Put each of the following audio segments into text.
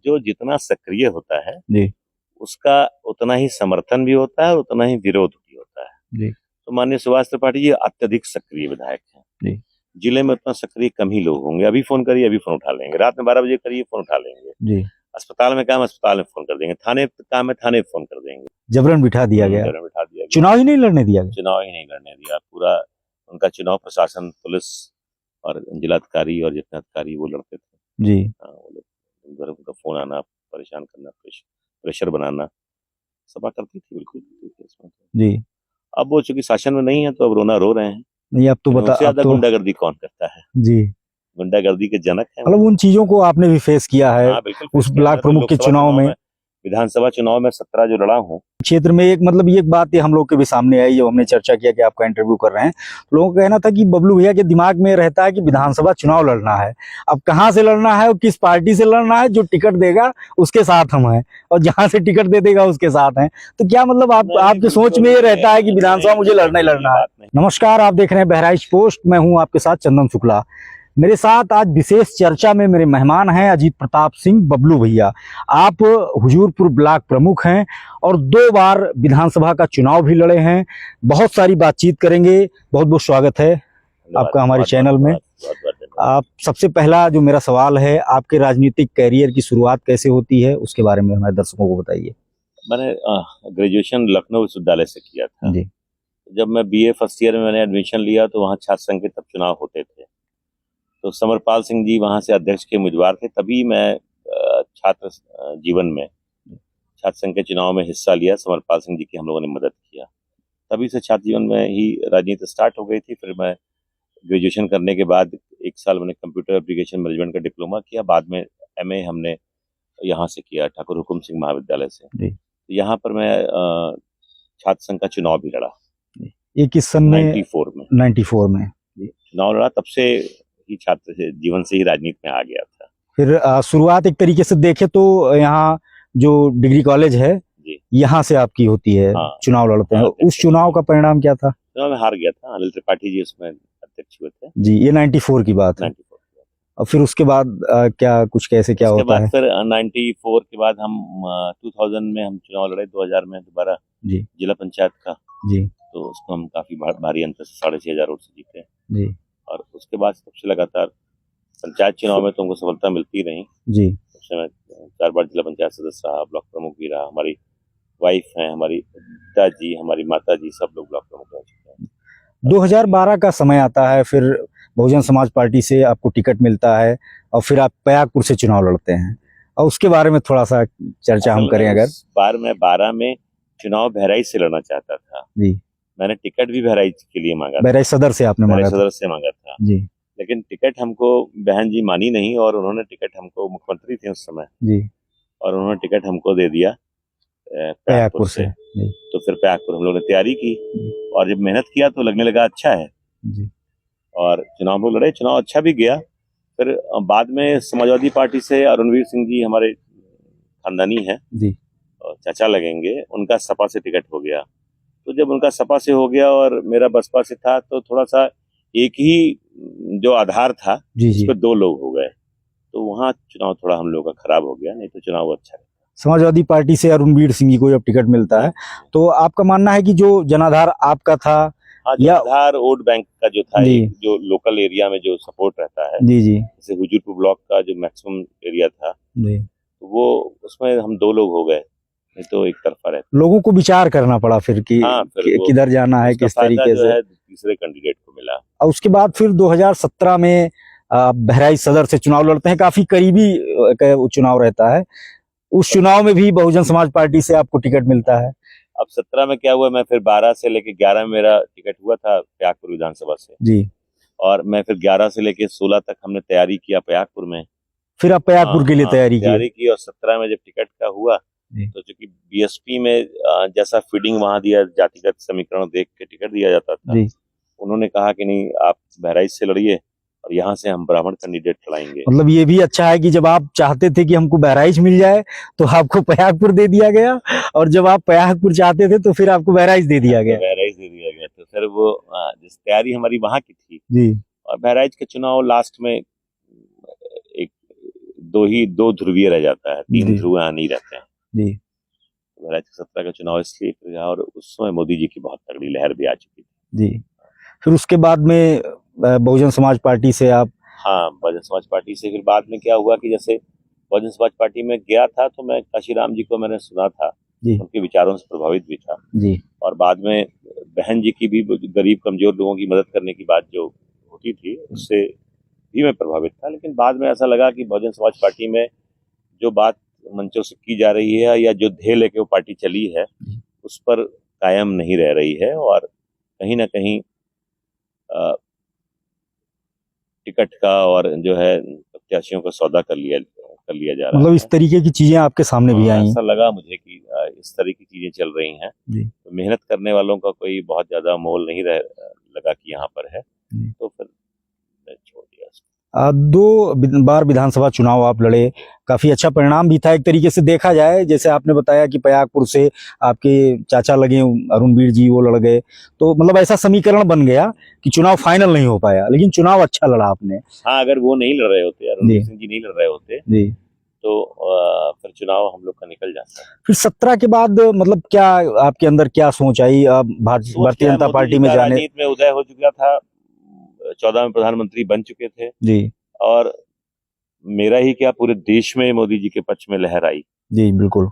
जो जितना सक्रिय होता है जी उसका उतना ही समर्थन भी होता है, उतना ही विरोध भी होता है जी तो माननीय सुभाष त्रिपाठी जी अत्यधिक सक्रिय विधायक हैं। जी जिले में उतना सक्रिय कम ही लोग होंगे। अभी फोन करिए, अभी फोन उठा लेंगे। रात में 12 बजे करिए, फोन उठा लेंगे। जी। अस्पताल में काम, अस्पताल में फोन कर देंगे। थाने काम है, थाने फोन कर देंगे। जबरन बिठा दिया गया, जबरन बिठा दिया गया, चुनाव ही नहीं लड़ने दिया गया। चुनाव ही नहीं लड़ने दिया। पूरा उनका चुनाव प्रशासन, पुलिस और जिलाधिकारी और जितने अधिकारी वो लड़ते थे जी। वो लोग उनका फोन आना, परेशान करना, प्रेशर बनाना, सभा करती थी बिल्कुल जी। अब वो चूंकि शासन में नहीं है तो अब रोना रो रहे हैं। नहीं अब तो बता, ज्यादा गुंडागर्दी कौन करता है? जी, गुंडागर्दी के जनक है। मतलब उन चीजों को आपने भी फेस किया है। हाँ, बिल्कुल उस ब्लॉक प्रमुख के चुनाव में, विधानसभा चुनाव में 17 जो लड़ा हूँ क्षेत्र में। एक मतलब ये बात हम लोग के भी सामने आई जब हमने चर्चा किया कि आपका इंटरव्यू कर रहे हैं, लोगों का कहना था कि बबलू भैया के दिमाग में रहता है कि विधानसभा चुनाव लड़ना है। अब कहाँ से लड़ना है और किस पार्टी से लड़ना है, जो टिकट देगा उसके साथ हम हैं और जहां से टिकट दे देगा उसके साथ हैं। तो क्या मतलब आपके सोच में ये रहता है कि विधानसभा मुझे लड़ना ही लड़ना है? नमस्कार, आप देख रहे हैं बहराइच पोस्ट। मैं हूँ आपके साथ चंदन शुक्ला। मेरे साथ आज विशेष चर्चा में मेरे मेहमान हैं अजीत प्रताप सिंह बबलू भैया। आप हुजूरपुर ब्लॉक प्रमुख हैं और 2 बार विधानसभा का चुनाव भी लड़े हैं। बहुत सारी बातचीत करेंगे। बहुत बहुत स्वागत है आपका हमारे चैनल में। आप सबसे पहला जो मेरा सवाल है, आपके राजनीतिक कैरियर की शुरुआत कैसे होती है, उसके बारे में हमारे दर्शकों को बताइए। मैंने ग्रेजुएशन लखनऊ विश्वविद्यालय से किया था जी। जब मैं बीए फर्स्ट ईयर में मैंने एडमिशन लिया तो वहाँ छात्र संघ के तब चुनाव होते थे, तो समरपाल सिंह जी वहां से अध्यक्ष के उम्मीदवार थे। तभी मैं छात्र जीवन में छात्र संघ के चुनाव में हिस्सा लिया। समरपाल सिंह जी की हम लोगों ने मदद किया। तभी से छात्र जीवन में ही राजनीति स्टार्ट हो गई थी। फिर मैं ग्रेजुएशन करने के बाद 1 साल मैंने कंप्यूटर एप्लीकेशन मैनेजमेंट का डिप्लोमा किया। बाद में एमए हमने यहाँ से किया, ठाकुर हुकुम सिंह महाविद्यालय से। यहाँ पर मैं छात्र संघ का चुनाव भी लड़ा। ये किस सन में? 94 में चुनाव लड़ा। तब से ही छात्र से जीवन से ही राजनीति में आ गया था। फिर शुरुआत एक तरीके से देखे तो यहाँ जो डिग्री कॉलेज है यहाँ से आपकी होती है। हाँ, चुनाव लड़ते हैं। उस चुनाव का परिणाम क्या था? चुनाव में हार गया था। अनिल त्रिपाठी जी उसमें अध्यक्ष हुए थे जी। ये 94 की बात है। 94 और फिर उसके बाद क्या कुछ कैसे क्या होता है? फिर 94 के बाद हम 2000 में हम चुनाव लड़े। 2000 में दोबारा जिला पंचायत का जी, तो उसको हम काफी भारी अंतर से 6500 वोट से जीते जी। और उसके बाद सबसे लगातार पंचायत चुनाव में तो हमको सफलता मिलती रही जी। उससे मैं 4 बार जिला पंचायत सदस्य रहा, ब्लॉक प्रमुख भी रहा। हमारी वाइफ है, हमारी पिताजी, हमारी माता जी, सब लोग ब्लॉक प्रमुख रह चुके हैं। 2012 का समय आता है, फिर बहुजन समाज पार्टी से आपको टिकट मिलता है और फिर आप प्रयागपुर से चुनाव लड़ते हैं, और उसके बारे में थोड़ा सा चर्चा हम करें। अगर बार में 12 में चुनाव बहराइच से लड़ना चाहता था जी। मैंने टिकट भी बहराइच के लिए मांगा, बहराइच सदर से आपने मांगा? सदर से मांगा था जी। लेकिन टिकट हमको बहन जी मानी नहीं और उन्होंने टिकट हमको, मुख्यमंत्री थे उस समय जी, और उन्होंने टिकट हमको दे दिया प्रयागपुर से। तो फिर प्रयागपुर हम लोगों ने तैयारी की और जब मेहनत किया तो लगने लगा अच्छा है जी। और चुनाव में लड़े, चुनाव अच्छा भी गया। फिर बाद में समाजवादी पार्टी से अरुणवीर सिंह जी हमारे खानदानी है जी और चाचा लगेंगे, उनका सपा से टिकट हो गया। तो जब उनका सपा से हो गया और मेरा बसपा से था तो थोड़ा सा एक ही जो आधार था उस पर 2 लोग हो गए, तो वहाँ चुनाव थोड़ा हम लोग का खराब हो गया। नहीं तो चुनाव अच्छा है। समाजवादी पार्टी से अरुणवीर सिंह जी को जब टिकट मिलता है तो आपका मानना है कि जो जनाधार आपका था, हाँ, जनाधार वोट बैंक का जो था, जो लोकल एरिया में जो सपोर्ट रहता है जी जी, जैसे हुजूरपुर ब्लॉक का जो मैक्सिमम एरिया था जी, तो वो उसमें हम 2 लोग हो गए, नहीं तो एक तरफा रहता। लोगों को विचार करना पड़ा फिर कि किधर जाना है, किस तरीके से तीसरे कैंडिडेट को मिला। और उसके बाद फिर 2017 में बहराइच सदर से चुनाव लड़ते हैं। काफी करीबी चुनाव रहता है। उस चुनाव में भी बहुजन समाज पार्टी से आपको टिकट मिलता है। अब 17 में क्या हुआ, मैं फिर 12 से लेके 11 में मेरा टिकट हुआ था प्रयागपुर विधानसभा से जी, और मैं फिर 11 से लेके 16 तक हमने तैयारी किया प्रयागपुर में। फिर आप प्रयागपुर के लिए तैयारी की और 17 में जब टिकट का हुआ तो चूंकि बीएसपी में जैसा फीडिंग वहां दिया, जातिगत समीकरण देख के टिकट दिया जाता था जी, उन्होंने कहा कि नहीं, आप बहराइच से लड़िए और यहाँ से हम ब्राह्मण कैंडिडेट चलाएंगे। मतलब ये भी अच्छा है कि जब आप चाहते थे कि हमको बहराइच मिल जाए तो आपको प्रयागपुर दे दिया गया, और जब आप प्रयागपुर चाहते थे तो फिर आपको बहराइच दे दिया गया। तो फिर वो जिस तैयारी हमारी वहां की थी जी, और बहराइच के चुनाव लास्ट में एक दो ध्रुवीय रह जाता है, 3 ध्रुव यहाँ नहीं रहते हैं जी। 2017 का चुनाव इसलिए फिर रहा, और उस समय मोदी जी की बहुत तगड़ी लहर भी आ चुकी थी जी। फिर उसके बाद में बहुजन समाज पार्टी से आप? हाँ, बहुजन समाज पार्टी से फिर बाद में क्या हुआ कि जैसे बहुजन समाज पार्टी में गया था तो मैं काशीराम जी को मैंने सुना था, उनके विचारों से प्रभावित भी था जी। और बाद में बहन जी की भी गरीब कमजोर लोगों की मदद करने की बात जो होती थी उससे भी मैं प्रभावित था। लेकिन बाद में ऐसा लगा कि बहुजन समाज पार्टी में जो बात मंचों से की जा रही है या जो ध्येय लेके वो पार्टी चली है उस पर कायम नहीं रह रही है और कहीं ना कहीं टिकट का और जो है प्रत्याशियों का सौदा कर लिया जा रहा है। मतलब इस तरीके की चीजें आपके सामने भी आई? ऐसा लगा मुझे कि इस तरह की चीजें चल रही हैं तो मेहनत करने वालों का कोई बहुत ज्यादा मोल नहीं लगा कि यहाँ पर है, तो फिर मैं छोड़ दिया उसको। 2 बार विधानसभा चुनाव आप लड़े, काफी अच्छा परिणाम भी था एक तरीके से देखा जाए। जैसे आपने बताया कि प्रयागपुर से आपके चाचा लगे अरुणवीर जी, वो लड़ गए, तो मतलब ऐसा समीकरण बन गया कि चुनाव फाइनल नहीं हो पाया, लेकिन चुनाव अच्छा लड़ा आपने। हाँ, अगर वो नहीं लड़ रहे होते, अरुणवीर सिंह जी नहीं लड़ रहे होते जी, तो फिर चुनाव हम लोग का निकल जाता है। फिर 17 के बाद मतलब क्या आपके अंदर क्या सोच आई? भारतीय जनता पार्टी में जाने? राजनीति में उदय हो चुका था, 14 में प्रधानमंत्री बन चुके थे जी, और मेरा ही क्या पूरे देश में मोदी जी के पक्ष में लहर आई। जी बिल्कुल।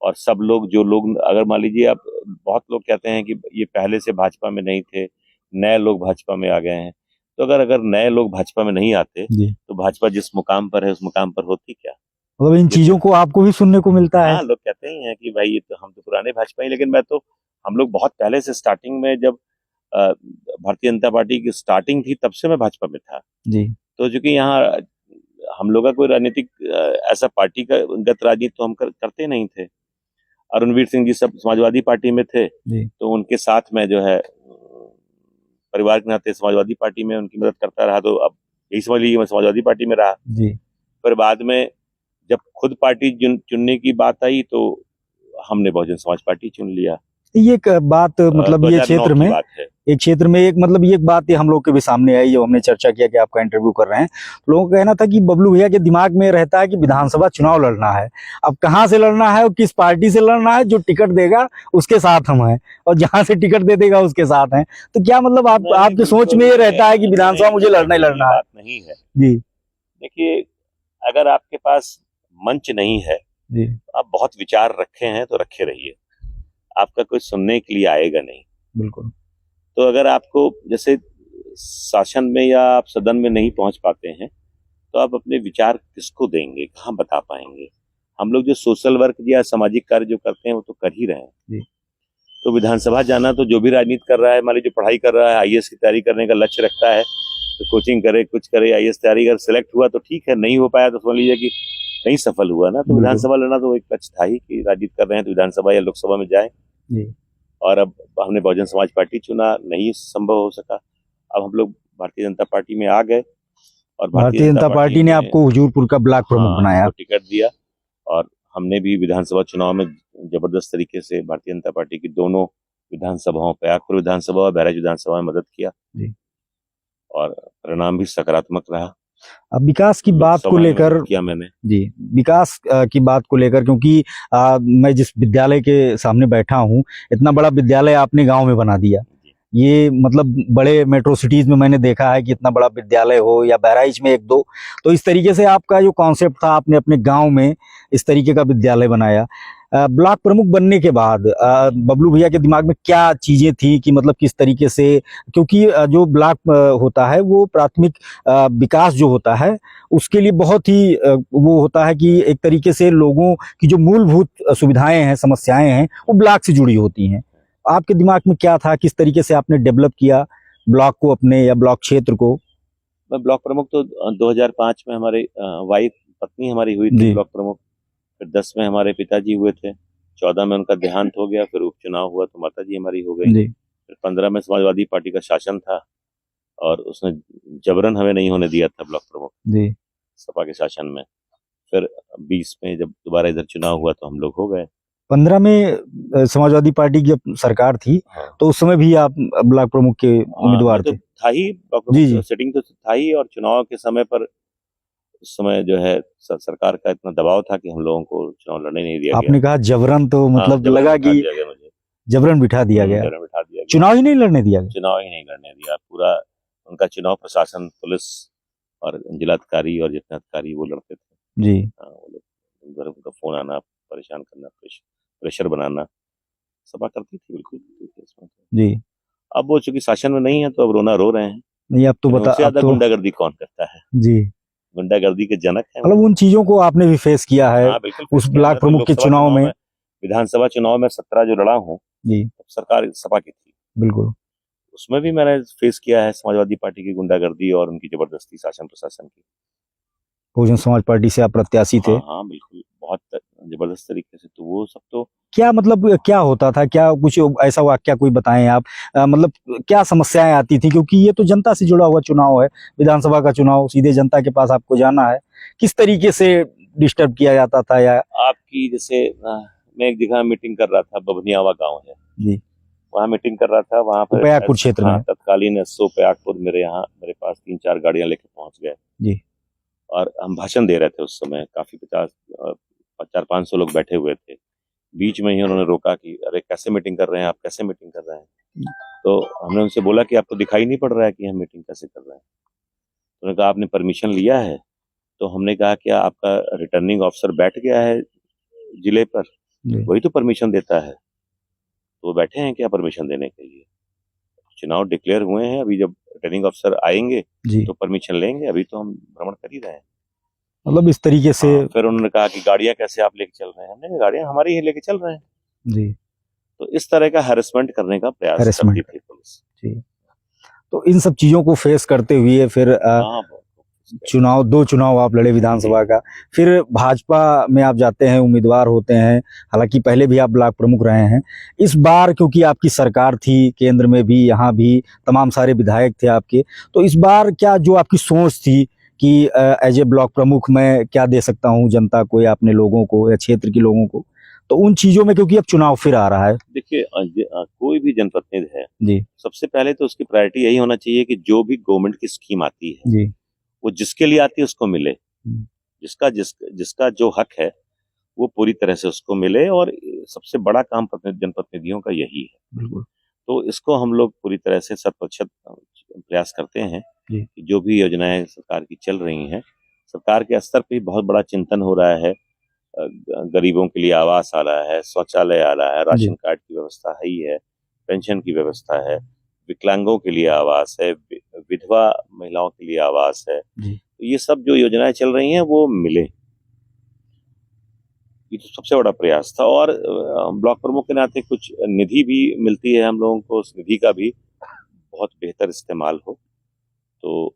और सब लोग, जो लोग, अगर मान लीजिए आप, बहुत लोग कहते हैं कि ये पहले से भाजपा में नहीं थे, नए लोग भाजपा में आ गए हैं, तो अगर नए लोग भाजपा में नहीं आते तो भाजपा जिस मुकाम पर है उस मुकाम पर होती क्या? मतलब इन चीजों को आपको भी सुनने को मिलता है? हाँ, लोग कहते ही हैं कि भाई ये तो हम तो पुराने भाजपा ही, लेकिन हम लोग बहुत पहले से स्टार्टिंग में, जब भारतीय जनता पार्टी की स्टार्टिंग थी तब से मैं भाजपा में था जी। तो चूंकि यहाँ हम लोग का कोई राजनीतिक ऐसा पार्टी का गत राजनीति तो हम करते नहीं थे। अरुणवीर सिंह जी सब समाजवादी पार्टी में थे जी। तो उनके साथ में जो है परिवार के नाते समाजवादी पार्टी में उनकी मदद करता रहा, तो अब यही समझ लीजिए मैं समाजवादी पार्टी में रहा जी। फिर बाद में जब खुद पार्टी चुनने की बात आई तो हमने बहुजन समाज पार्टी चुन लिया। ये एक बात मतलब ये क्षेत्र में एक मतलब ये एक बात हम लोग के भी सामने आई, जब हमने चर्चा किया कि आपका इंटरव्यू कर रहे हैं, लोगों का कहना था कि बबलू भैया के दिमाग में रहता है कि विधानसभा चुनाव लड़ना है, अब कहाँ से लड़ना है और किस पार्टी से लड़ना है, जो टिकट देगा उसके साथ हम हैं और जहां से टिकट दे देगा उसके साथ हैं। तो क्या मतलब आपकी सोच में ये रहता है कि विधानसभा मुझे लड़ना ही लड़ना है? नहीं है जी। देखिए, अगर आपके पास मंच नहीं है जी, आप बहुत विचार रखे हैं तो रखे रहिए, आपका कोई सुनने के लिए आएगा नहीं। बिल्कुल। तो अगर आपको जैसे शासन में या आप सदन में नहीं पहुंच पाते हैं तो आप अपने विचार किसको देंगे, कहाँ बता पाएंगे? हम लोग जो सोशल वर्क या सामाजिक कार्य जो करते हैं वो तो कर ही रहे हैं जी। तो विधानसभा जाना, तो जो भी राजनीति कर रहा है, मान लीजिए जो पढ़ाई कर रहा है, आईएएस की तैयारी करने का लक्ष्य रखता है तो कोचिंग करे, कुछ करे, आईएएस तैयारी कर, सिलेक्ट हुआ तो ठीक है, नहीं हो पाया तो समझ लीजिए कि नहीं सफल हुआ ना। तो विधानसभा लड़ना तो एक लक्ष्य था ही कि राजनीति कर रहे हैं तो विधानसभा या लोकसभा में जाए जी। और अब हमने बहुजन समाज पार्टी चुना, नहीं संभव हो सका, अब हम लोग भारतीय जनता पार्टी में आ गए और भारतीय जनता पार्टी ने आपको हुजूरपुर का ब्लॉक प्रमुख बनाया, टिकट दिया और हमने भी विधानसभा चुनाव में जबरदस्त तरीके से भारतीय जनता पार्टी की दोनों विधानसभाओं, प्रयागपुर विधानसभा और बहराइच विधानसभा में मदद किया जी। और परिणाम भी सकारात्मक रहा। अब विकास की बात को लेकर किया मैंने जी, विकास की बात को लेकर, क्योंकि मैं जिस विद्यालय के सामने बैठा हूँ, इतना बड़ा विद्यालय आपने गांव में बना दिया। ये मतलब बड़े मेट्रो सिटीज में मैंने देखा है कि इतना बड़ा विद्यालय हो, या बहराइच में 1-2, तो इस तरीके से आपका जो कॉन्सेप्ट था, आपने अपने गांव में इस तरीके का विद्यालय बनाया। ब्लॉक प्रमुख बनने के बाद बबलू भैया के दिमाग में क्या चीजें थी कि मतलब किस तरीके से, क्योंकि जो ब्लॉक होता है वो प्राथमिक विकास जो होता है उसके लिए बहुत ही वो होता है कि एक तरीके से लोगों की जो मूलभूत सुविधाएं हैं, समस्याएं हैं, वो ब्लॉक से जुड़ी होती हैं। आपके दिमाग में क्या था, किस तरीके से आपने डेवलप किया ब्लॉक को अपने, या ब्लॉक क्षेत्र को? मैं ब्लॉक प्रमुख तो 2005 में हमारे वाइफ पत्नी हमारी हुई थी ब्लॉक प्रमुख, फिर 10 में हमारे पिताजी हुए थे, 14 में उनका देहांत हो गया, फिर उपचुनाव हुआ तो माताजी हमारी हो गई, फिर 15 में समाजवादी पार्टी का शासन था और उसने जबरन हमें नहीं होने दिया था ब्लॉक प्रमुख जी, सपा के शासन में। फिर 20 में जब दोबारा इधर चुनाव हुआ तो हम लोग हो गए। 15 में समाजवादी पार्टी की सरकार थी हाँ। तो उस समय भी आप ब्लॉक प्रमुख के उम्मीदवार थे? था ही, ब्लॉक प्रमुख सेटिंग तो था ही, और चुनाव के समय पर उस समय जो है सरकार का इतना दबाव था कि हम लोगों को चुनाव लड़ने नहीं दिया आपने कहा जबरन, तो मतलब जबरन लगा बिठा कि दिया गया मुझे। जबरन बिठा दिया गया, जबरन बिठा दिया गया, चुनाव ही नहीं लड़ने दिया गया। चुनाव ही नहीं लड़ने दिया। पूरा उनका चुनाव प्रशासन, पुलिस और जिलाधिकारी और जितने अधिकारी वो लड़ते थे जी। वो लोग उनका फोन आना, परेशान करना, प्रेशर बनाना, सभा करती थी बिल्कुल जी। अब वो चूंकि शासन में नहीं है तो अब रोना रो रहे हैं। नहीं, अब तो बता, उससे ज्यादा तो गुंडागर्दी कौन करता है? जी, गुंडागर्दी के जनक है मतलब उन चीजों को आपने भी फेस किया है। हाँ बिल्कुल। उस ब्लॉक प्रमुख के चुनाव में, विधानसभा चुनाव में 17 जो लड़ा हूँ जी, सरकार सपा की थी, बिल्कुल, उसमें भी मैंने फेस किया है समाजवादी पार्टी की गुंडागर्दी और उनकी जबरदस्ती शासन प्रशासन की। बहुजन समाज पार्टी से आप प्रत्याशी थे? हाँ बिल्कुल, बहुत जबरदस्त तरीके से। तो वो सब तो क्या मतलब क्या होता था, क्या कुछ ऐसा वाक्या कोई बताएं आप, मतलब क्या समस्याएं आती थी, क्योंकि ये तो जनता से जुड़ा हुआ चुनाव है, विधानसभा का चुनाव, सीधे जनता के पास आपको जाना है। किस तरीके से डिस्टर्ब किया जाता था? या आपकी जैसे मैं एक जगह मीटिंग कर रहा था, बभनियावा गांव है जी, वहाँ मीटिंग कर रहा था, वहाँ पर पयागपुर क्षेत्र में तत्कालीन एसओ पयागपुर मेरे पास 3-4 गाड़ियां लेके पहुंच गए जी, और हम भाषण दे रहे थे। उस समय काफी 400-500 लोग बैठे हुए थे। बीच में ही उन्होंने रोका कि अरे कैसे मीटिंग कर रहे हैं आप, कैसे मीटिंग कर रहे हैं? तो हमने उनसे बोला कि आपको दिखाई नहीं पड़ रहा है कि हम मीटिंग कैसे कर रहे हैं? उन्होंने कहा आपने परमिशन लिया है? तो हमने कहा क्या आपका रिटर्निंग ऑफिसर बैठ गया है जिले पर, वही तो परमिशन देता है, तो वो बैठे हैं क्या परमिशन देने के लिए? चुनाव डिक्लेयर हुए हैं, अभी जब रिटर्निंग ऑफिसर आएंगे तो परमिशन लेंगे, अभी तो हम भ्रमण कर ही रहे हैं। मतलब इस तरीके से फिर उन्होंने कहा कि गाड़ियां कैसे आप लेके चल रहे हैं? हमने गाड़ियां हमारी ही लेके चल रहे हैं जी। तो इस तरह का हैरेसमेंट करने का प्रयास करती थी पुलिस जी। तो इन सब चीजों को फेस करते हुए फिर चुनाव, 2 चुनाव आप लड़े विधानसभा का, फिर भाजपा में आप जाते हैं, उम्मीदवार होते हैं, हालांकि पहले भी आप ब्लॉक प्रमुख रहे हैं। इस बार क्योंकि आपकी सरकार थी केंद्र में भी, यहाँ भी तमाम सारे विधायक थे आपके, तो इस बार क्या जो आपकी सोच थी कि एज ए ब्लॉक प्रमुख मैं क्या दे सकता हूँ जनता को या अपने लोगों को या क्षेत्र के लोगों को, तो उन चीजों में, क्योंकि अब चुनाव फिर आ रहा है। देखिए कोई भी जनप्रतिनिधि है जी, सबसे पहले तो उसकी प्रायोरिटी यही होना चाहिए कि जो भी गवर्नमेंट की स्कीम आती है जी, वो जिसके लिए आती है उसको मिले, जिसका जो हक है वो पूरी तरह से उसको मिले, और सबसे बड़ा काम जनप्रतिनिधियों का यही है। बिल्कुल। तो इसको हम लोग पूरी तरह से 100% प्रयास करते हैं कि जो भी योजनाएं सरकार की चल रही हैं, सरकार के स्तर पर बहुत बड़ा चिंतन हो रहा है। गरीबों के लिए आवास आ रहा है, शौचालय आ रहा है, राशन कार्ड की व्यवस्था है ही है, पेंशन की व्यवस्था है, विकलांगों के लिए आवास है, विधवा महिलाओं के लिए आवास है। तो ये सब जो योजनाएं चल रही हैं वो मिले, ये तो सबसे बड़ा प्रयास था। और ब्लॉक प्रमुख के नाते कुछ निधि भी मिलती है हम लोगों को, उस निधि का भी बहुत बेहतर इस्तेमाल हो, तो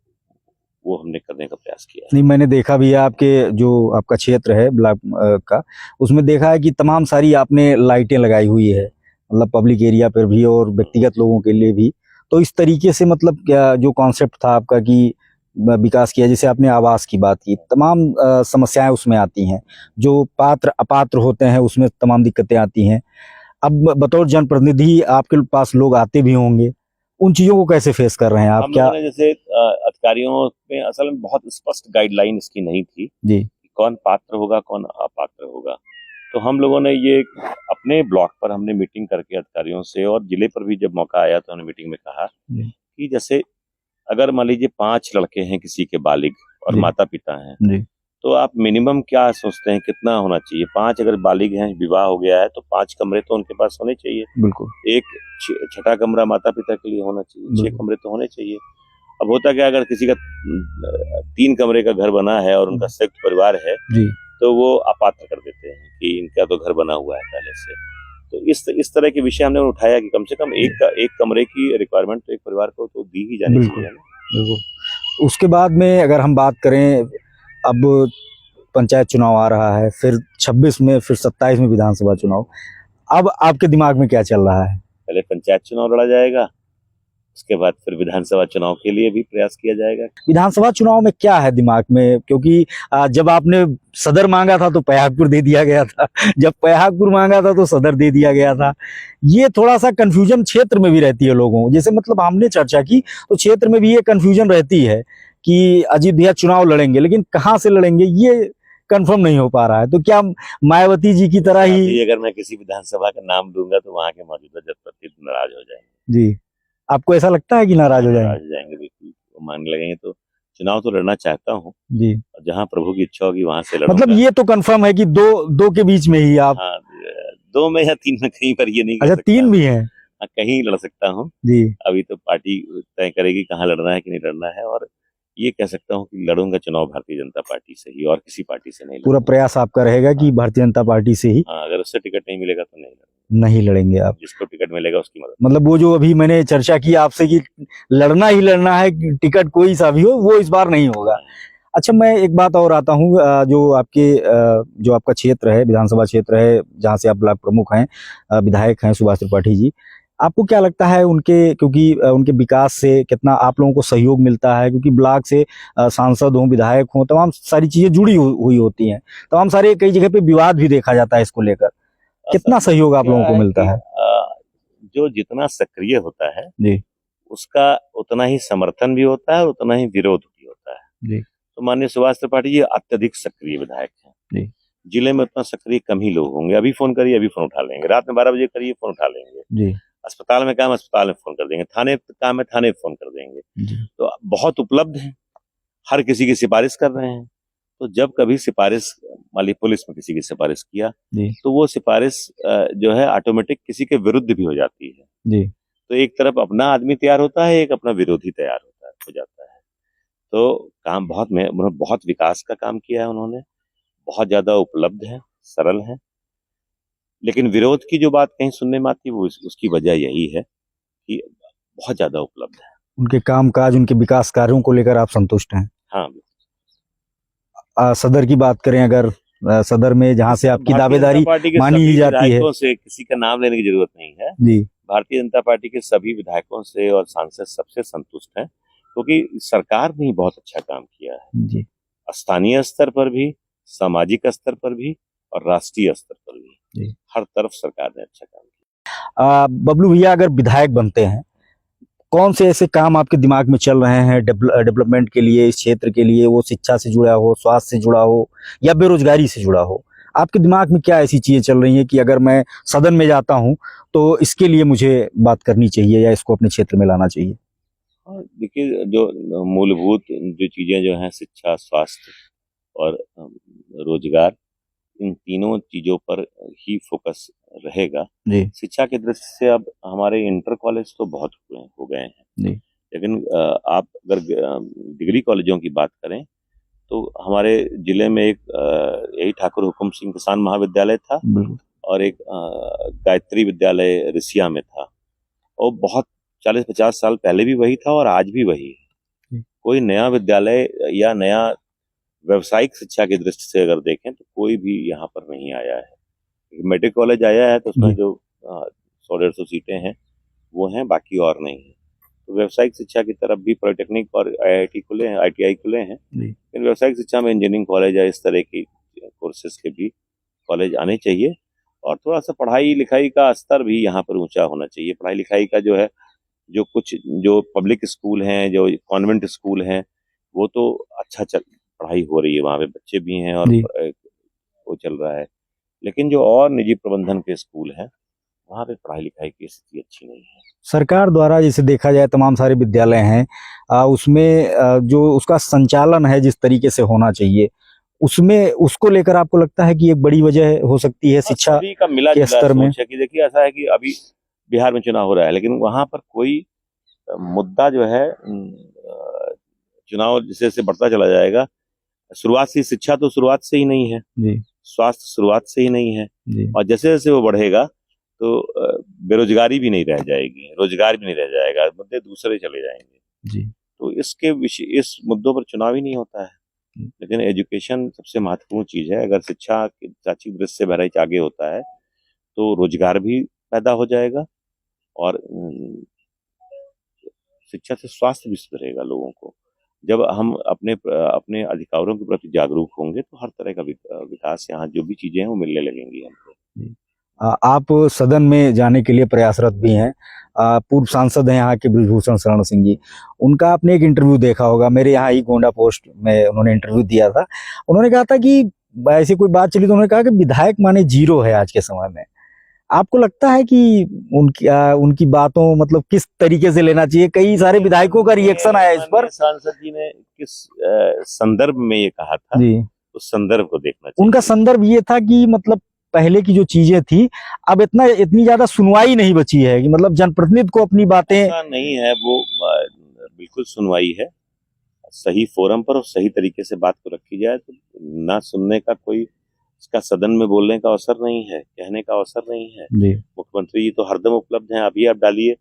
वो हमने करने का प्रयास किया। नहीं, मैंने देखा भी है आपके जो आपका क्षेत्र है ब्लॉक का, उसमें देखा है कि तमाम सारी आपने लाइटें लगाई हुई है, मतलब पब्लिक एरिया पर भी और व्यक्तिगत लोगों के लिए भी। तो इस तरीके से मतलब क्या जो कॉन्सेप्ट था आपका कि विकास किया, जैसे आपने आवास की बात की, तमाम समस्याएं उसमें आती हैं, जो पात्र अपात्र होते हैं उसमें तमाम दिक्कतें आती हैं। अब बतौर जनप्रतिनिधि आपके पास लोग आते भी होंगे, उन चीजों को कैसे फेस कर रहे हैं आप? क्या जैसे अधिकारियों में असल में बहुत स्पष्ट गाइडलाइन इसकी नहीं थी जी, कौन पात्र होगा कौन अपात्र होगा, तो हम लोगों ने ये अपने ब्लॉक पर हमने मीटिंग करके अधिकारियों से, और जिले पर भी जब मौका आया तो हमने मीटिंग में कहा कि जैसे अगर मान लीजिए 5 लड़के हैं किसी के बालिग और माता पिता हैं, तो आप मिनिमम क्या सोचते हैं कितना होना चाहिए? 5 अगर बालिग हैं, विवाह हो गया है, तो 5 कमरे तो उनके पास होने चाहिए। बिल्कुल। एक छठा कमरा माता पिता के लिए होना चाहिए, 6 कमरे तो होने चाहिए। अब होता क्या, अगर किसी का 3 कमरे का घर बना है और उनका संयुक्त परिवार है तो वो अपात्र कर देते हैं कि इनका तो घर बना हुआ है पहले से। तो इस तरह के विषय हमने उठाया कि कम से कम एक कमरे की रिक्वायरमेंट तो एक परिवार को तो दी ही जानी चाहिए। बिल्कुल। उसके बाद में अगर हम बात करें, अब पंचायत चुनाव आ रहा है, फिर 26 में, फिर 27 में विधानसभा चुनाव, अब आपके दिमाग में क्या चल रहा है? पहले पंचायत चुनाव लड़ा जाएगा, उसके बाद फिर विधानसभा चुनाव के लिए भी प्रयास किया जाएगा। विधानसभा चुनाव में क्या है दिमाग में? क्योंकि जब आपने सदर मांगा था तो पयागपुर दे दिया गया था, जब पयागपुर मांगा था तो सदर दे दिया गया था। ये थोड़ा सा कंफ्यूजन क्षेत्र में भी रहती है लोगों को, जैसे मतलब हमने चर्चा की तो क्षेत्र में भी ये कंफ्यूजन रहती है कि अजीत भैया चुनाव लड़ेंगे, लेकिन कहाँ से लड़ेंगे ये कंफर्म नहीं हो पा रहा है। तो क्या मायावती जी की तरह ही अगर मैं किसी विधानसभा का नाम लूंगा तो वहां के मौजूदा जनप्रतिनिधि नाराज हो जाएंगे। जी, आपको ऐसा लगता है कि नाराज हो जाएंगे? नाराज हो जाएंगे, बिल्कुल। वो मानने लगेंगे। तो चुनाव तो लड़ना चाहता हूँ जी, जहां प्रभु की इच्छा होगी वहां से लड़ूंगा। मतलब ये तो कंफर्म है कि दो के बीच में ही आप? हाँ, 2 में या 3 में, कहीं पर ये नहीं अच्छा, 3 भी है? हाँ, कहीं लड़ सकता हूँ जी। अभी तो पार्टी तय करेगी कहाँ लड़ना है कि नहीं लड़ना है। और ये कह सकता हूँ कि लड़ूंगा चुनाव भारतीय जनता पार्टी से ही, और किसी पार्टी से नहीं। पूरा प्रयास आपका रहेगा कि भारतीय जनता पार्टी से ही? हाँ, अगर उससे टिकट नहीं मिलेगा तो नहीं लड़ेंगे आप? जिसको टिकट मिलेगा उसकी मदद। मतलब वो जो अभी मैंने चर्चा की आपसे कि लड़ना ही लड़ना है, टिकट कोई सा भी हो, वो इस बार नहीं होगा। अच्छा, मैं एक बात और आता हूँ, जो आपका क्षेत्र है, विधानसभा क्षेत्र है, जहाँ से आप ब्लॉक प्रमुख हैं, विधायक हैं सुभाष त्रिपाठी जी, आपको क्या लगता है क्योंकि उनके विकास से कितना आप लोगों को सहयोग मिलता है? क्योंकि ब्लॉक से सांसद हों, विधायक हों, तमाम सारी चीजें जुड़ी हुई होती हैं, तमाम सारे कई जगह पे विवाद भी देखा जाता है इसको लेकर। कितना सहयोग आप लोगों को मिलता है? जो जितना सक्रिय होता है जी, उसका उतना ही समर्थन भी होता है, उतना ही विरोध भी होता है जी। तो माननीय सुभाष त्रिपाठी जी अत्यधिक सक्रिय विधायक हैं जी, जिले में। उतना सक्रिय कम ही लोग होंगे। अभी फोन करिए, अभी फोन उठा लेंगे। रात में 12 बजे करिए, फोन उठा लेंगे। जी, अस्पताल में काम, अस्पताल में फोन कर देंगे। थाने काम है, थाने फोन कर देंगे। जी। तो बहुत उपलब्ध है, हर किसी की सिफारिश कर रहे हैं। तो जब कभी सिफारिश माली पुलिस में किसी की सिफारिश किया तो वो सिफारिश जो है ऑटोमेटिक किसी के विरुद्ध भी हो जाती है। जी। तो एक तरफ अपना आदमी तैयार होता है, एक अपना विरोधी तैयार हो जाता है। तो काम बहुत विकास का काम किया है उन्होंने, बहुत ज्यादा उपलब्ध है, सरल है। लेकिन विरोध की जो बात कहीं सुनने में आती है वो उसकी वजह यही है कि बहुत ज्यादा उपलब्ध है। उनके कामकाज, उनके विकास कार्यों को लेकर आप संतुष्ट हैं? हाँ। सदर की बात करें अगर, सदर में जहां से आपकी दावेदारी मानी ही जाती है, से किसी का नाम लेने की जरूरत नहीं है जी, भारतीय जनता पार्टी के सभी विधायकों से और सांसद सबसे संतुष्ट हैं, क्योंकि सरकार ने बहुत अच्छा काम किया है जी। स्थानीय स्तर पर भी, सामाजिक स्तर पर भी और राष्ट्रीय स्तर पर भी। जी। हर तरफ सरकार ने अच्छा काम किया। बबलू भैया अगर विधायक बनते हैं, कौन से ऐसे काम आपके दिमाग में चल रहे हैं डेवलपमेंट के लिए, इस क्षेत्र के लिए? वो शिक्षा से जुड़ा हो, स्वास्थ्य से जुड़ा हो, या बेरोजगारी से जुड़ा हो? आपके दिमाग में क्या ऐसी चीजें चल रही हैं कि अगर मैं सदन में जाता हूं तो इसके लिए मुझे बात करनी चाहिए या इसको अपने क्षेत्र में लाना चाहिए? देखिए, जो मूलभूत जो चीजें जो हैं, शिक्षा, स्वास्थ्य और रोजगार, इन तीनों चीजों पर ही फोकस रहेगा। जी, शिक्षा की दृष्टि से अब हमारे इंटर कॉलेज तो बहुत हो गए हैं, जी, लेकिन आप अगर डिग्री कॉलेजों की बात करें तो हमारे जिले में एक यही ठाकुर हुकुम सिंह किसान महाविद्यालय था और एक गायत्री विद्यालय रिसिया में था। और बहुत 40-50 साल पहले भी वही था और आज भी वही है। कोई नया विद्यालय या नया व्यवसायिक शिक्षा की दृष्टि से अगर देखें तो कोई भी यहाँ पर नहीं आया है। मेडिकल कॉलेज आया है तो उसमें जो 100-150 सीटें हैं वो हैं, बाकी और नहीं है। तो व्यवसायिक शिक्षा की तरफ भी पॉलिटेक्निक और IIT खुले हैं, ITI खुले हैं, लेकिन व्यवसायिक शिक्षा में इंजीनियरिंग कॉलेज या इस तरह की कोर्सेज के भी कॉलेज आने चाहिए। और थोड़ा सा पढ़ाई लिखाई का स्तर भी यहाँ पर ऊंचा होना चाहिए। पढ़ाई लिखाई का जो है, जो पब्लिक स्कूल हैं, जो कॉन्वेंट स्कूल हैं, वो तो अच्छा पढ़ाई हो रही है, वहाँ पे बच्चे भी हैं और वो चल रहा है। लेकिन जो और निजी प्रबंधन के स्कूल हैं वहाँ पे पढ़ाई लिखाई की स्थिति अच्छी नहीं है। सरकार द्वारा जैसे देखा जाए तमाम सारे विद्यालय हैं, उसमें जो उसका संचालन है जिस तरीके से होना चाहिए, उसमें उसको लेकर आपको लगता है कि एक बड़ी वजह हो सकती है शिक्षा के स्तर में? कि देखिए, ऐसा है कि अभी बिहार में चुनाव हो रहा है, लेकिन वहां पर कोई मुद्दा जो है, चुनाव जैसे जैसे बढ़ता चला जाएगा, शुरुआत से शिक्षा तो शुरुआत से ही नहीं है जी, स्वास्थ्य शुरुआत से ही नहीं है जी, और जैसे जैसे वो बढ़ेगा तो बेरोजगारी भी नहीं रह जाएगी, रोजगार भी नहीं रह जाएगा, मुद्दे दूसरे चले जाएंगे जी। तो इस मुद्दों पर चुनाव ही नहीं होता है। लेकिन एजुकेशन सबसे महत्वपूर्ण चीज है। अगर शिक्षा की दृष्टि से बहराइच आगे होता है तो रोजगार भी पैदा हो जाएगा और शिक्षा से स्वास्थ्य भी सुधरेगा लोगों को। जब हम अपने अधिकारों के प्रति जागरूक होंगे तो हर तरह का विकास, यहाँ जो भी चीजें हैं वो मिलने लगेंगी हमको। आप सदन में जाने के लिए प्रयासरत भी हैं, पूर्व सांसद हैं यहाँ के ब्रिजभूषण शरण सिंह जी, उनका आपने एक इंटरव्यू देखा होगा, मेरे यहाँ ही गोंडा पोस्ट में उन्होंने इंटरव्यू दिया था। उन्होंने कहा था कि ऐसी कोई बात चली तो उन्होंने कहा कि विधायक माने जीरो है आज के समय में। आपको लगता है कि उनकी बातों मतलब किस तरीके से लेना चाहिए? कई सारे विधायकों का रिएक्शन आया इस पर। सांसद जी ने किस संदर्भ में ये कहा था जी, उस संदर्भ को देखना चाहिए। उनका संदर्भ ये था कि मतलब पहले की जो चीजें थी अब इतनी ज्यादा सुनवाई नहीं बची है, कि मतलब जनप्रतिनिधि को अपनी बातें ऐसा नहीं है, वो बिल्कुल सुनवाई है, सही फोरम पर और सही तरीके से बात को रखी जाए तो ना सुनने का कोई, इसका सदन में बोलने का अवसर नहीं है, कहने का अवसर नहीं है। मुख्यमंत्री जी तो हरदम उपलब्ध हैं, अभी आप डालिए,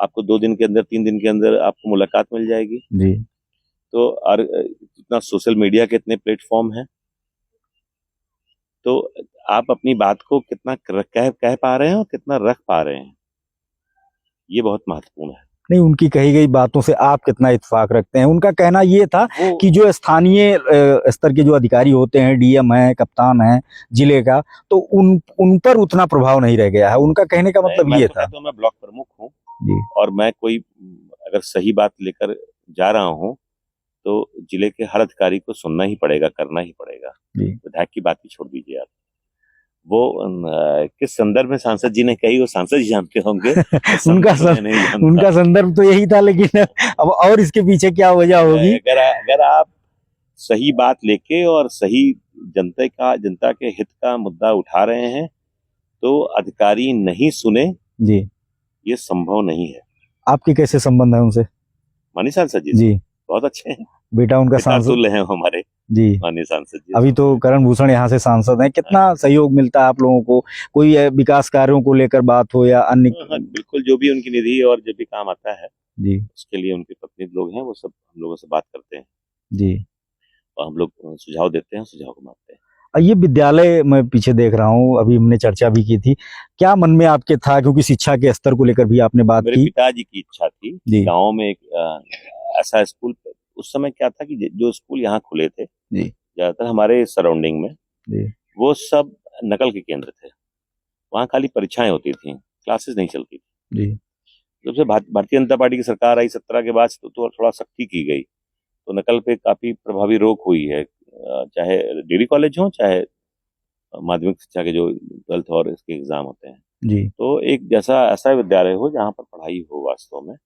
आपको 2 दिन के अंदर 3 दिन के अंदर आपको मुलाकात मिल जाएगी जी। तो और इतना सोशल मीडिया के इतने प्लेटफॉर्म हैं, तो आप अपनी बात को कितना कह पा रहे हैं और कितना रख पा रहे हैं, ये बहुत महत्वपूर्ण है। नहीं, उनकी कही गई बातों से आप कितना इत्तेफाक रखते हैं? उनका कहना ये था कि जो स्थानीय स्तर के जो अधिकारी होते हैं, डीएम हैं, कप्तान हैं जिले का, तो उन पर उतना प्रभाव नहीं रह गया है। उनका कहने का मतलब ये था। तो मैं ब्लॉक प्रमुख हूँ और मैं कोई अगर सही बात लेकर जा रहा हूँ तो जिले के हर अधिकारी को सुनना ही पड़ेगा, करना ही पड़ेगा। विधायक की बात ही छोड़ दीजिए आप। वो किस संदर्भ में सांसद जी ने कही वो सांसद जी जानते होंगे। उनका संदर्भ तो यही था, लेकिन अब और इसके पीछे क्या वजह होगी? अगर आप सही बात लेके और सही जनता के हित का मुद्दा उठा रहे हैं तो अधिकारी नहीं सुने जी, ये संभव नहीं है। आपके कैसे संबंध है उनसे? माननीय सांसद जी बहुत अच्छे हैं, बेटा उनका सांसद है हमारे जी, माननीय सांसद जी। अभी तो करण भूषण यहाँ से सांसद हैं। कितना सहयोग मिलता है आप लोगों को? कोई विकास कार्यों को लेकर बात हो या अन्य? बिल्कुल, जो भी उनकी निधि और जो भी काम आता है जी, उसके लिए उनके प्रतिनिधि लोग हैं, वो सब हम लोगों से बात करते हैं जी, और हम लोग सुझाव देते हैं, सुझाव को मानते हैं। ये विद्यालय मैं पीछे देख रहा हूँ, अभी हमने चर्चा भी की थी, क्या मन में आपके था? क्योंकि शिक्षा के स्तर को लेकर भी आपने बात की। मेरे पिताजी की इच्छा थी गाँव में एक ऐसा स्कूल। उस समय क्या था कि जो स्कूल यहाँ खुले थे ज्यादातर हमारे सराउंडिंग में, वो सब नकल के केंद्र थे। वहाँ खाली परीक्षाएं होती थी, क्लासेस नहीं चलती थी। जब से भारतीय जनता पार्टी की सरकार आई 17 के बाद तो थोड़ा सख्ती की गई, तो नकल पे काफी प्रभावी रोक हुई है, चाहे डिग्री कॉलेज हो चाहे माध्यमिक शिक्षा के जो 12th और इसके एग्जाम होते हैं जी। तो एक जैसा ऐसा विद्यालय हो जहाँ पर पढ़ाई हो वास्तव में।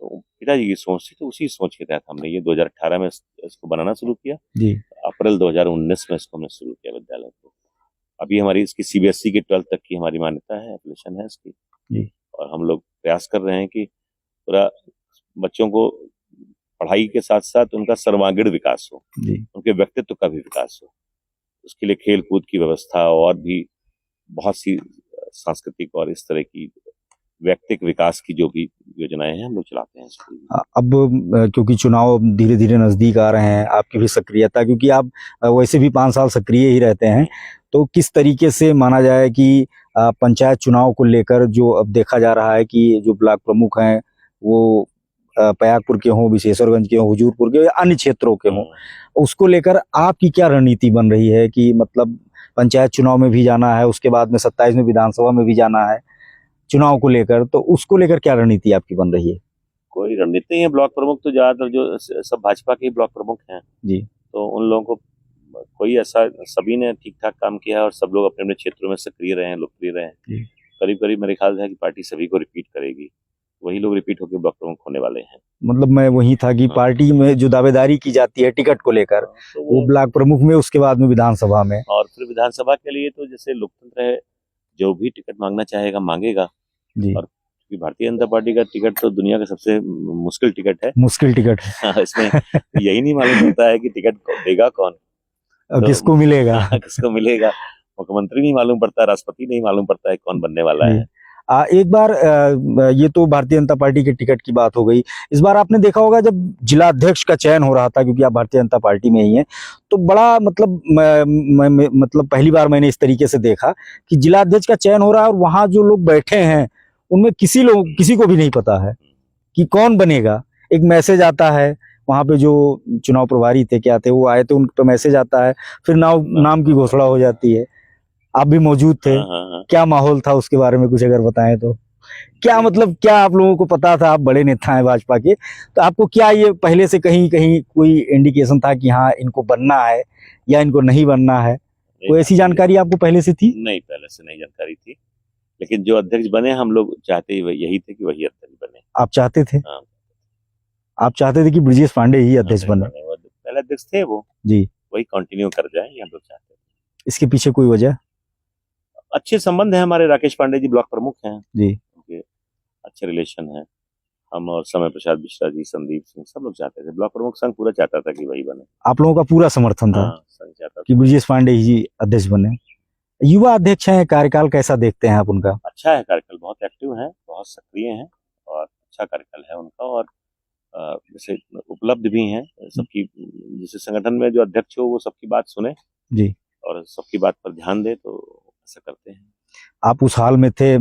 तो पिताजी की सोच थी, तो उसी सोच के तहत हमने ये 2018 में इसको बनाना शुरू किया जी। अप्रैल 2019 में इसको हमने शुरू किया विद्यालय को। अभी हमारी इसकी सीबीएसई की 12th तक की हमारी मान्यता है, एप्लीकेशन है इसकी जी। और हम लोग प्रयास कर रहे हैं कि पूरा बच्चों को पढ़ाई के साथ साथ उनका सर्वांगीण विकास हो जी। उनके व्यक्तित्व का भी विकास हो। उसके लिए खेल कूद की व्यवस्था और भी बहुत सी सांस्कृतिक और इस तरह की व्यक्तिगत विकास की जो भी योजनाएं हैं हम लोग चलाते हैं स्कूल में। अब क्योंकि चुनाव धीरे धीरे नजदीक आ रहे हैं, आपकी भी सक्रियता, क्योंकि आप वैसे भी 5 साल सक्रिय ही रहते हैं, तो किस तरीके से माना जाए कि पंचायत चुनाव को लेकर जो अब देखा जा रहा है कि जो ब्लॉक प्रमुख हैं वो पयागपुर के हों, विशेषरगंज के हों, हुजूरपुर के, अन्य क्षेत्रों के हों, उसको लेकर आपकी क्या रणनीति बन रही है? कि मतलब पंचायत चुनाव में भी जाना है, उसके बाद में 27 में विधानसभा में भी जाना है चुनाव को लेकर, तो उसको लेकर क्या रणनीति आपकी बन रही है? कोई रणनीति नहीं है। ब्लॉक प्रमुख तो ज्यादातर जो सब भाजपा के ब्लॉक प्रमुख हैं जी, तो उन लोगों को कोई ऐसा, सभी ने ठीक ठाक काम किया है और सब लोग अपने अपने क्षेत्रों में सक्रिय रहे हैं, लोकप्रिय रहे हैं। करीब करीब मेरे ख्याल है कि पार्टी सभी को रिपीट करेगी, वही लोग रिपीट होकर ब्लॉक प्रमुख होने वाले हैं। मतलब मैं वही था कि पार्टी में जो दावेदारी की जाती है टिकट को लेकर, तो वो ब्लॉक प्रमुख में, उसके बाद में विधानसभा में, और फिर विधानसभा के लिए तो जैसे लोकतंत्र है, जो भी टिकट मांगना चाहेगा मांगेगा जी। और भारतीय जनता पार्टी का टिकट तो दुनिया का सबसे मुश्किल टिकट है, मुश्किल टिकट इसमें यही नहीं मालूम होता है कि टिकट देगा कौन, तो किसको मिलेगा किसको मिलेगा। मुख्यमंत्री नहीं मालूम पड़ता, राष्ट्रपति नहीं मालूम पड़ता है कौन बनने वाला है। एक बार ये तो भारतीय जनता पार्टी के टिकट की बात हो गई। इस बार आपने देखा होगा जब जिला अध्यक्ष का चयन हो रहा था, क्योंकि आप भारतीय जनता पार्टी में ही हैं, तो बड़ा मतलब पहली बार मैंने इस तरीके से देखा कि जिला अध्यक्ष का चयन हो रहा है और वहां जो लोग बैठे हैं उनमें किसी को भी नहीं पता है कि कौन बनेगा। एक मैसेज आता है, वहां पे जो चुनाव प्रभारी थे, क्या थे, वो आए थे, उन पर मैसेज आता है, फिर नाम की घोषणा हो जाती है। आप भी मौजूद थे, क्या माहौल था उसके बारे में कुछ अगर बताएं तो? क्या मतलब क्या आप लोगों को पता था, आप बड़े नेता हैं भाजपा के, तो आपको क्या ये पहले से कहीं कहीं कोई इंडिकेशन था कि हाँ इनको बनना है या इनको नहीं बनना है? कोई ऐसी जानकारी आपको पहले से थी? नहीं, पहले से नहीं जानकारी थी, लेकिन जो अध्यक्ष बने हम लोग चाहते ही यही थे कि वही अध्यक्ष बने। आप चाहते थे? हाँ। आप चाहते थे कि ब्रजेश पांडे ही अध्यक्ष बने? पहले अध्यक्ष थे वो जी, वही कंटिन्यू कर जाए, हम लोग चाहते थे। इसके पीछे कोई वजह? अच्छे संबंध है हमारे, राकेश पांडे जी ब्लॉक प्रमुख हैं जी, उनके अच्छे रिलेशन है। हम और समय प्रसाद मिश्रा जी, संदीप सिंह, सब लोग चाहते थे, ब्लॉक प्रमुख संघ पूरा चाहता था कि वही बने। आप लोगों का पूरा समर्थन था? हाँ, संघ चाहता था कि ब्रजेश पांडे जी अध्यक्ष बने। युवा अध्यक्ष हैं, कार्यकाल कैसा देखते हैं आप उनका? अच्छा है कार्यकाल, बहुत एक्टिव है, बहुत सक्रिय है और अच्छा कार्यकाल है उनका। और जैसे उपलब्ध भी हैं सबकी, जैसे संगठन में जो अध्यक्ष हो वो सबकी बात सुने जी, और सबकी बात पर ध्यान दे, तो ऐसा करते हैं। आप उस हाल में थे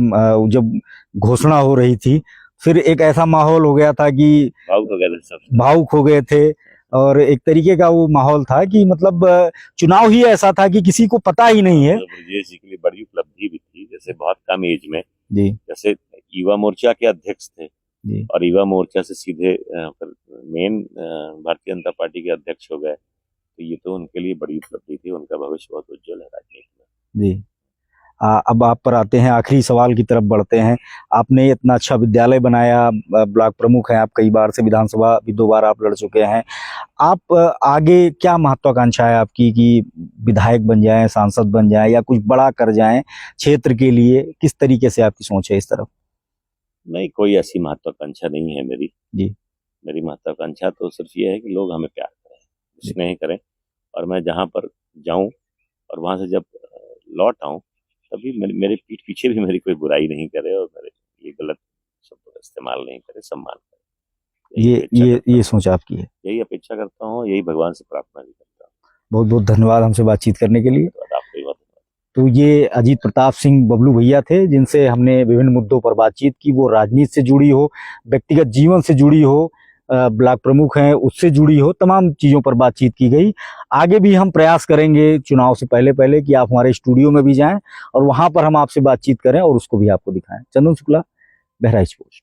जब घोषणा हो रही थी, फिर एक ऐसा माहौल हो गया था कि भावुक हो गए थे सब। भावुक हो गए थे और एक तरीके का वो माहौल था कि मतलब चुनाव ही ऐसा था कि किसी को पता ही नहीं है। ब्रजेश जी के लिए बड़ी उपलब्धि भी थी, जैसे बहुत कम एज में जी, जैसे युवा मोर्चा के अध्यक्ष थे जी, और युवा मोर्चा से सीधे मेन भारतीय जनता पार्टी के अध्यक्ष हो गए, तो ये तो उनके लिए बड़ी उपलब्धि थी। उनका भविष्य बहुत उज्जवल है राजनीति में। जी। अब आप पर आते हैं, आखिरी सवाल की तरफ बढ़ते हैं। आपने इतना अच्छा विद्यालय बनाया, ब्लॉक प्रमुख हैं आप, कई बार से विधानसभा भी 2 बार आप लड़ चुके हैं। आप आगे क्या महत्वाकांक्षा है आपकी कि विधायक बन जाएं, सांसद बन जाएं या कुछ बड़ा कर जाएं क्षेत्र के लिए? किस तरीके से आपकी सोच है इस तरफ? नहीं, कोई ऐसी महत्वाकांक्षा नहीं है मेरी जी, मेरी महत्वाकांक्षा तो सिर्फ ये है कि लोग हमें प्यार करें, स्नेह करें, और मैं जहाँ पर जाऊं और वहां से जब लौट आऊं तभी मेरे पीठ पीछे भी मेरी कोई बुराई नहीं करे और मेरे ये गलत शब्दों का इस्तेमाल नहीं करे, सम्मान करे। ये सोच आपकी है? यही अपेक्षा करता हूँ, यही भगवान से प्रार्थना भी करता हूँ। बहुत बहुत धन्यवाद हमसे बातचीत करने के लिए। आपको भी बहुत धन्यवाद। तो ये अजीत प्रताप सिंह बबलू भैया थे, जिनसे हमने विभिन्न मुद्दों पर बातचीत की, वो राजनीति से जुड़ी हो, व्यक्तिगत जीवन से जुड़ी हो, ब्लॉक प्रमुख हैं उससे जुड़ी हो, तमाम चीज़ों पर बातचीत की गई। आगे भी हम प्रयास करेंगे चुनाव से पहले पहले कि आप हमारे स्टूडियो में भी जाएं और वहां पर हम आपसे बातचीत करें और उसको भी आपको दिखाएं। चंदन शुक्ला, बहराइच पोस्ट।